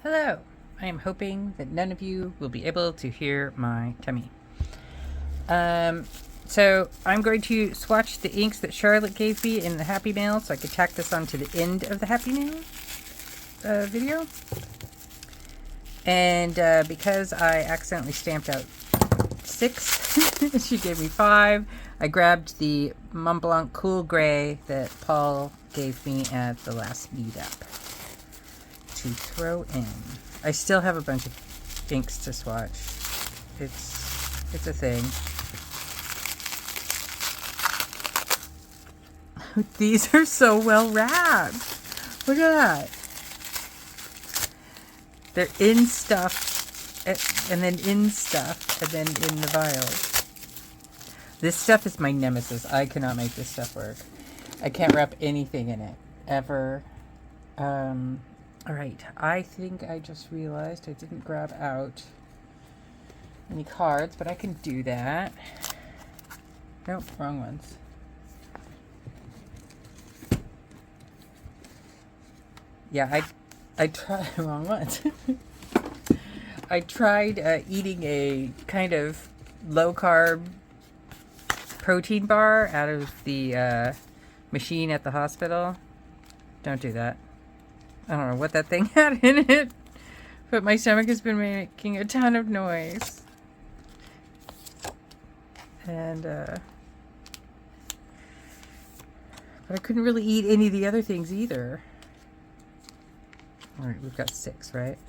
Hello. I am hoping that none of you will be able to hear my tummy. So I'm going to swatch the inks that Charlotte gave me in the Happy Mail so I could tack this on to the end of the Happy Mail video. And because I accidentally stamped out 6, she gave me 5. I grabbed the Montblanc Cool Gray that Paul gave me at the last meetup to throw in. I still have a bunch of inks to swatch. It's a thing. These are so well wrapped. Look at that. They're in stuff, and then in stuff, and then in the vials. This stuff is my nemesis. I cannot make this stuff work. I can't wrap anything in it, ever. Alright, I think I just realized I didn't grab out any cards, but I can do that. Nope, wrong ones. Yeah, I tried wrong ones. I tried eating a kind of low-carb protein bar out of the machine at the hospital. Don't do that. I don't know what that thing had in it, but my stomach has been making a ton of noise. And, but I couldn't really eat any of the other things either. Alright, we've got 6, right?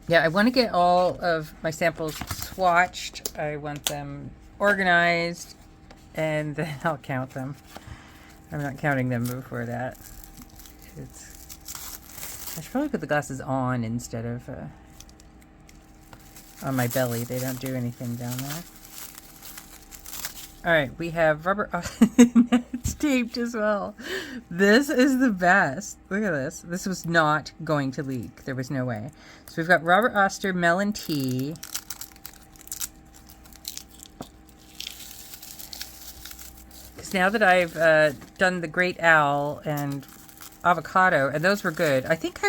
Yeah, I want to get all of my samples swatched. I want them organized, and then I'll count them. I'm not counting them before that. I should probably put the glasses on instead of on my belly. They don't do anything down there. Alright, we have rubber. It's taped as well. This is the best. Look at this. This was not going to leak. There was no way. So we've got Robert Oster Melon Tea. Because now that I've done the Great Owl and avocado, and those were good. I think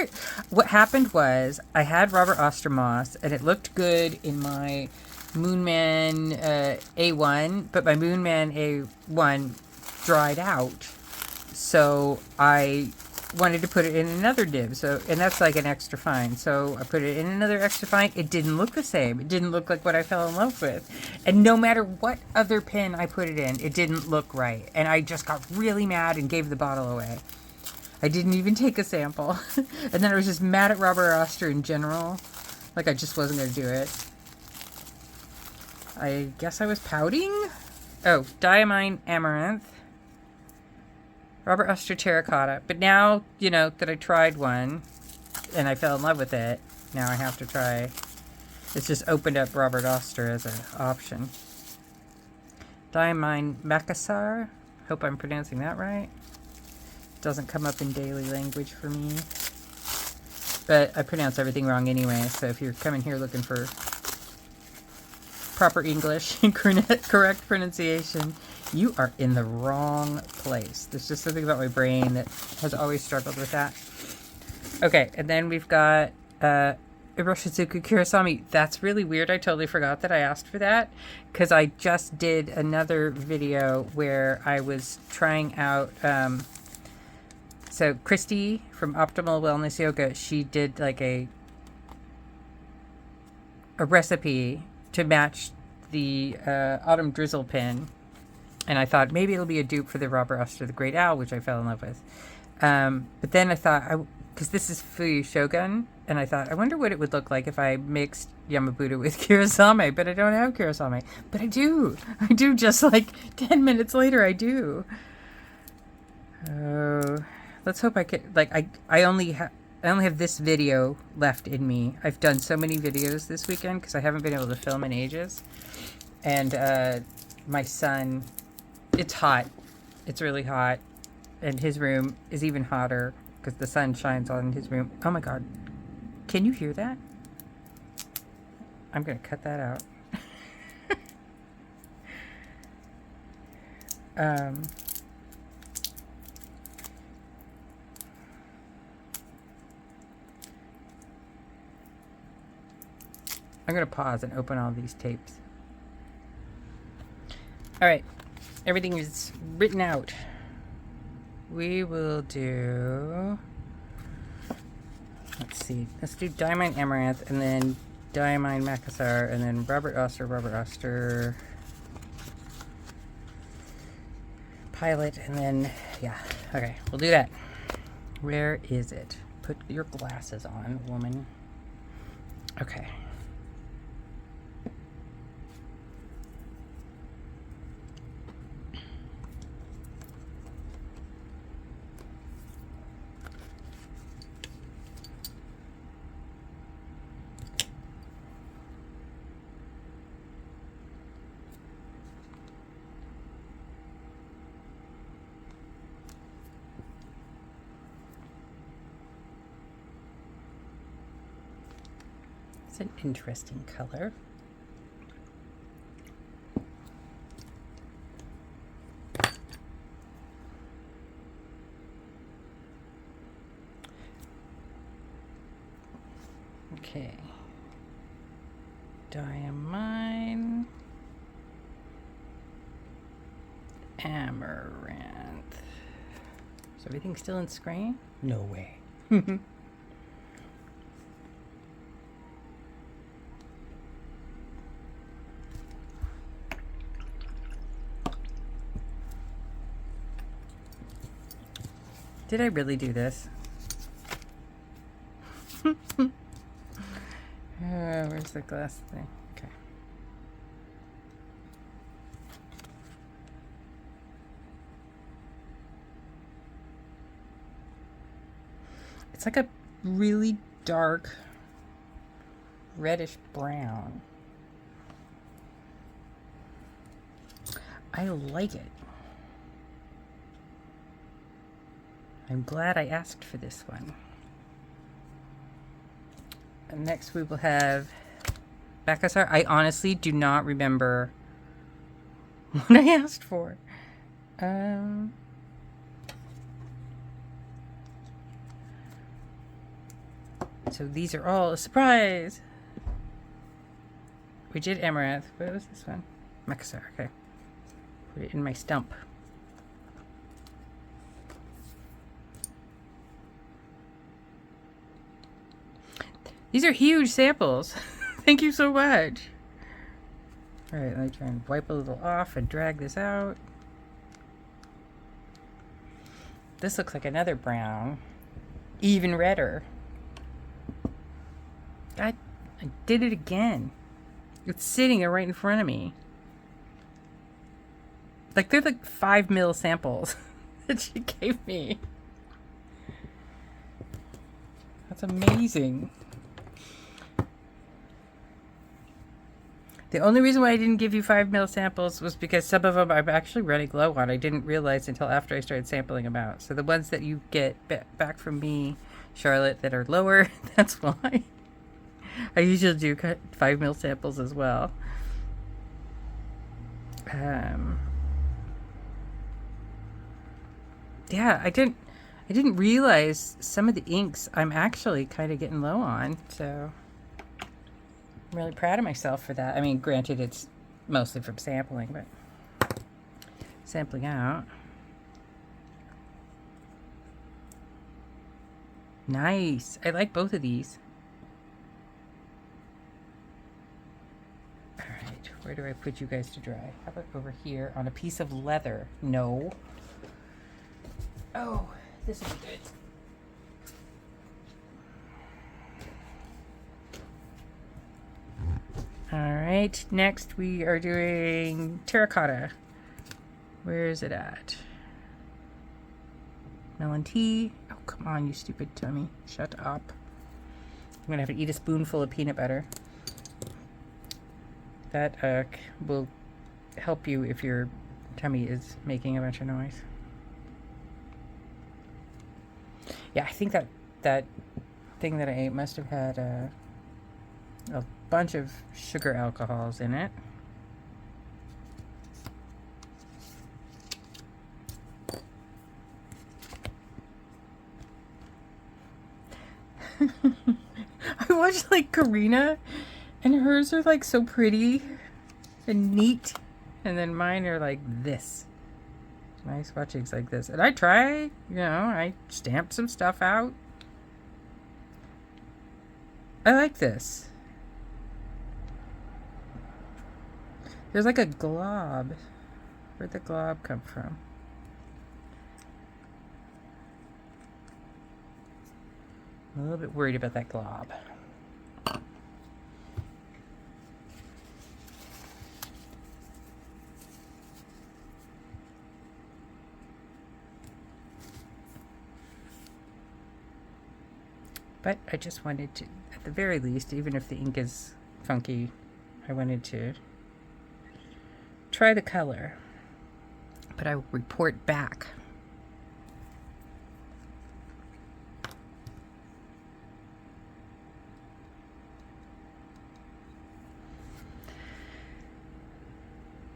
what happened was I had Robert Oster moss, and it looked good in my Moonman A1, but my Moonman A1 dried out, so I wanted to put it in another dib. So, and that's like an extra fine. So I put it in another extra fine. It didn't look the same. It didn't look like what I fell in love with. And no matter what other pen I put it in, it didn't look right. And I just got really mad and gave the bottle away. I didn't even take a sample. And then I was just mad at Robert Oster in general. Like I just wasn't going to do it. I guess I was pouting? Oh, Diamine Amaranth. Robert Oster Terracotta. But now, you know, that I tried one and I fell in love with it, now I have to try. It's just opened up Robert Oster as an option. Diamine Macassar. Hope I'm pronouncing that right. Doesn't come up in daily language for me. But I pronounce everything wrong anyway, so if you're coming here looking for proper English and correct pronunciation, you are in the wrong place. There's just something about my brain that has always struggled with that. Okay, and then we've got Iroshizuku Kiri-Same. That's really weird. I totally forgot that I asked for that, because I just did another video where I was trying out so Christy from Optimal Wellness Yoga, she did like a recipe to match the Autumn Drizzle pen. And I thought maybe it'll be a dupe for the Robert Oster the Great Owl, which I fell in love with. But then I thought, because this is Fuyu Shogun, and I thought, I wonder what it would look like if I mixed Yamabuta with Kiri-Same, but I don't have Kiri-Same. But I do. I do, just like 10 minutes later, I do. Oh, let's hope I can, like, I only have this video left in me. I've done so many videos this weekend because I haven't been able to film in ages. And my son, it's hot. It's really hot. And his room is even hotter because the sun shines on his room. Oh my God. Can you hear that? I'm going to cut that out. I'm going to pause and open all these tapes. All right. Everything is written out. We will do... Let's see. Let's do Diamine Amaranth and then Diamine Macassar and then Robert Oster. Pilot and then, yeah. Okay, we'll do that. Where is it? Put your glasses on, woman. Okay. It's an interesting color. Okay. Diamine Amaranth. Is everything still in screen? No way. Did I really do this? Where's the glass thing? Okay. It's like a really dark reddish brown. I like it. I'm glad I asked for this one. And next we will have Macassar. I honestly do not remember what I asked for. So these are all a surprise. We did Amaranth. What was this one? Macassar. Okay. Put it in my stump. These are huge samples. Thank you so much. All right, let me try and wipe a little off and drag this out. This looks like another brown. Even redder. I did it again. It's sitting there right in front of me. Like, they're like 5 ml samples that she gave me. That's amazing. The only reason why I didn't give you 5 ml samples was because some of them I'm actually running low on. I didn't realize until after I started sampling them out. So the ones that you get back from me, Charlotte, that are lower, that's why. I usually do 5 ml samples as well. Yeah, I didn't realize some of the inks I'm actually kind of getting low on, so I'm really proud of myself for that. I mean, granted, it's mostly from sampling, but sampling out. Nice. I like both of these. All right, where do I put you guys to dry? How about over here on a piece of leather? No. Oh, this will be good. All right, next we are doing Terracotta. Where is it at? Melon tea. Oh, come on, you stupid tummy. Shut up. I'm gonna have to eat a spoonful of peanut butter. That will help you if your tummy is making a bunch of noise. Yeah, I think that thing that I ate must have had a bunch of sugar alcohols in it. I watched like Karina And hers are like so pretty and neat. And then mine are like this. My Swatch inks like this. And I try, I stamped some stuff out. I like this. There's like a glob. Where'd the glob come from? I'm a little bit worried about that glob. But I just wanted to, at the very least, even if the ink is funky, I wanted to try the color. But I will report back.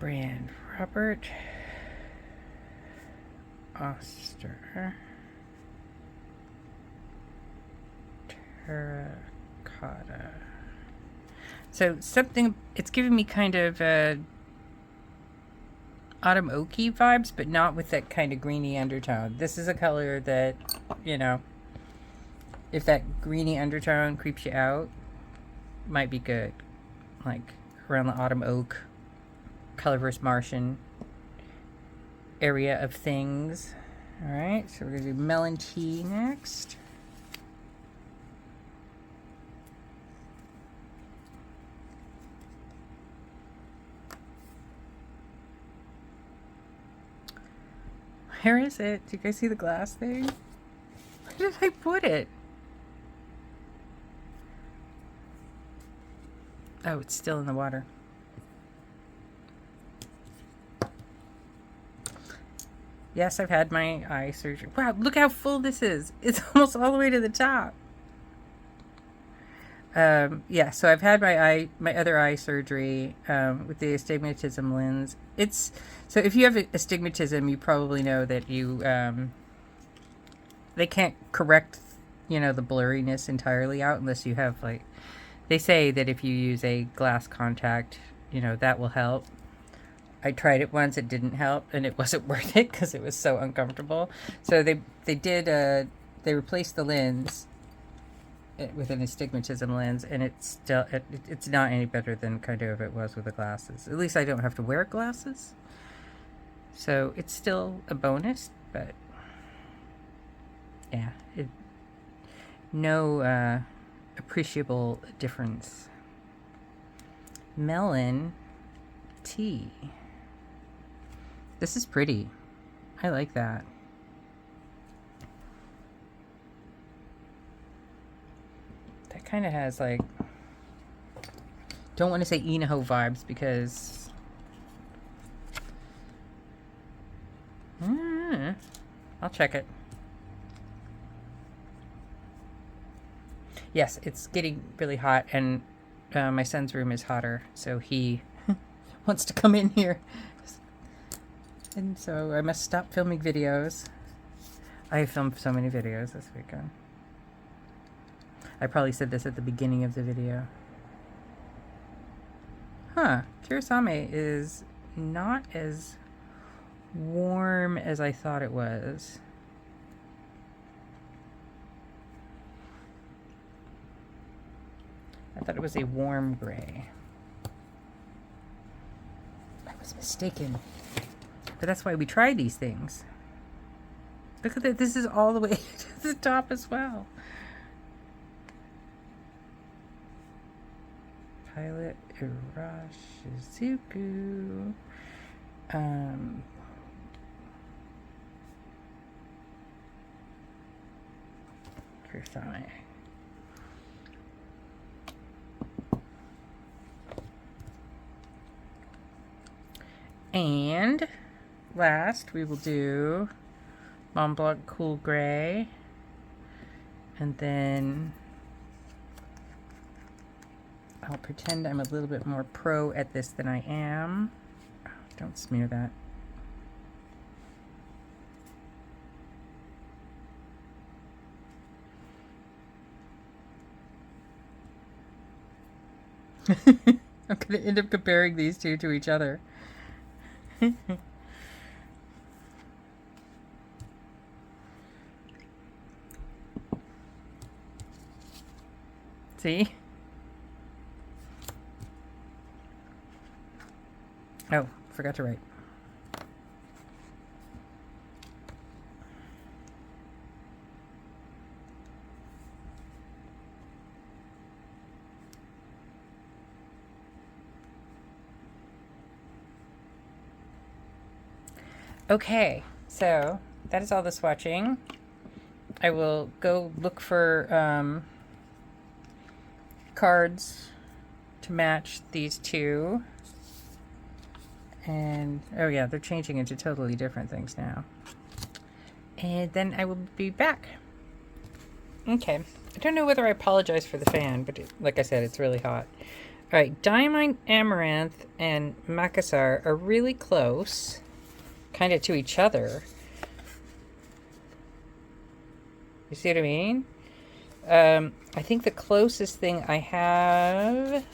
Brand Robert Oster. Terracotta. So something, it's giving me kind of autumn oaky vibes, but not with that kind of greeny undertone. This is a color that, if that greeny undertone creeps you out, might be good. Like around the autumn oak, colorverse Martian area of things. All right, so we're gonna do Melon Tea next. Where is it? Do you guys see the glass thing? Where did I put it? Oh, it's still in the water. Yes, I've had my eye surgery. Wow, look how full this is. It's almost all the way to the top. Yeah, so I've had my other eye surgery with the astigmatism lens. So if you have astigmatism, you probably know that they can't correct, the blurriness entirely out unless you have they say that if you use a glass contact, that will help. I tried it once, it didn't help, and it wasn't worth it because it was so uncomfortable. So they replaced the lens with an astigmatism lens, and it's not any better than kind of it was with the glasses. At least I don't have to wear glasses, so it's still a bonus. But yeah, no appreciable difference. Melon tea. This is pretty. I like that. Kind of has don't want to say Inaho vibes because I'll check it. Yes, it's getting really hot, and my son's room is hotter, so he wants to come in here, and so I must stop filming videos. I have filmed so many videos this weekend. I probably said this at the beginning of the video. Kiri-Same is not as warm as I thought it was. I thought it was a warm gray. I was mistaken. But that's why we try these things. Look at that. This is all the way to the top as well. Pilot Iroshizuku. Kiri-Same. And last, we will do Montblanc Cool Gray. And then I'll pretend I'm a little bit more pro at this than I am. Oh, don't smear that. I'm going to end up comparing these two to each other. See? Oh, forgot to write. Okay, so that is all the swatching. I will go look for cards to match these two. And, oh yeah, they're changing into totally different things now. And then I will be back. Okay, I don't know whether I apologize for the fan, but like I said, it's really hot. All right, Diamine Amaranth and Macassar are really close, kind of to each other. You see what I mean? I think the closest thing I have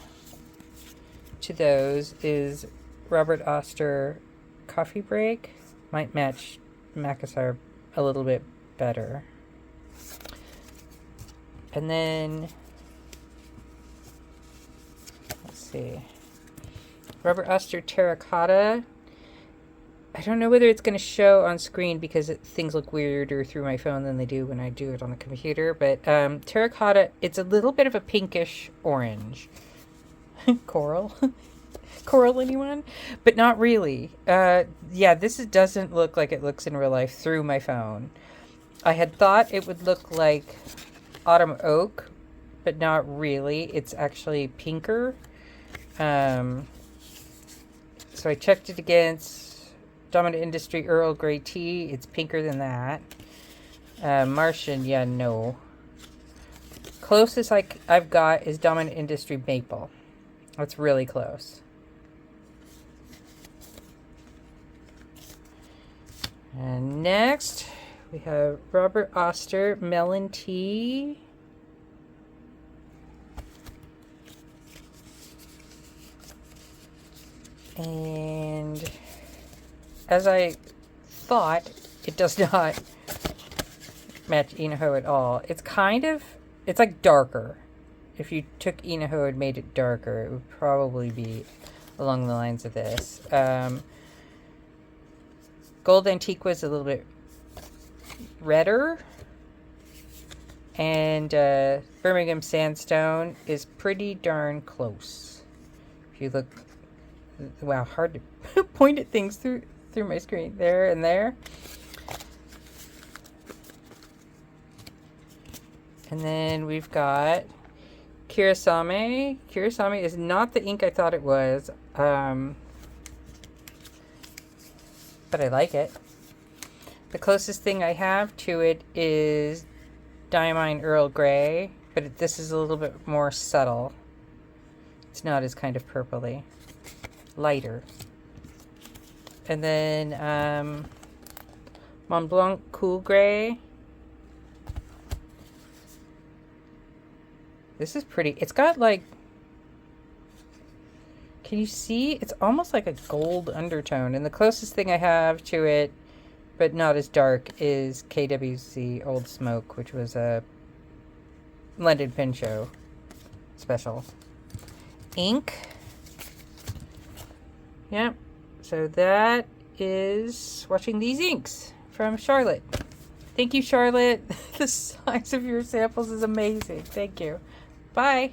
to those is Robert Oster Coffee Break. Might match Macassar a little bit better. And then, let's see, Robert Oster Terracotta. I don't know whether it's going to show on screen because things look weirder through my phone than they do when I do it on the computer. But Terracotta, it's a little bit of a pinkish orange. Coral? Coral, anyone? But not really. Yeah, this doesn't look like it looks in real life through my phone. I had thought it would look like Autumn Oak, but not really. It's actually pinker. So I checked it against Dominant Industry Earl Grey Tea. It's pinker than that. Martian, yeah, no. Closest I've got is Dominant Industry Maple. That's really close. And next, we have Robert Oster Melon Tea. And as I thought, it does not match Inaho at all. It's like darker. If you took Inaho and made it darker, it would probably be along the lines of this. Gold Antiqua is a little bit redder. And Birmingham Sandstone is pretty darn close. If you look, wow, hard to point at things through my screen. There and there. And then we've got Kiri-Same. Kiri-Same is not the ink I thought it was. But I like it. The closest thing I have to it is Diamine Earl Grey, but this is a little bit more subtle. It's not as kind of purpley. Lighter. And then Montblanc Cool Grey. This is pretty. It's got like, can you see? It's almost like a gold undertone. And the closest thing I have to it, but not as dark, is KWC Old Smoke, which was a London Pen Show special. Ink. Yep. So that is watching these inks from Charlotte. Thank you, Charlotte. The size of your samples is amazing. Thank you. Bye.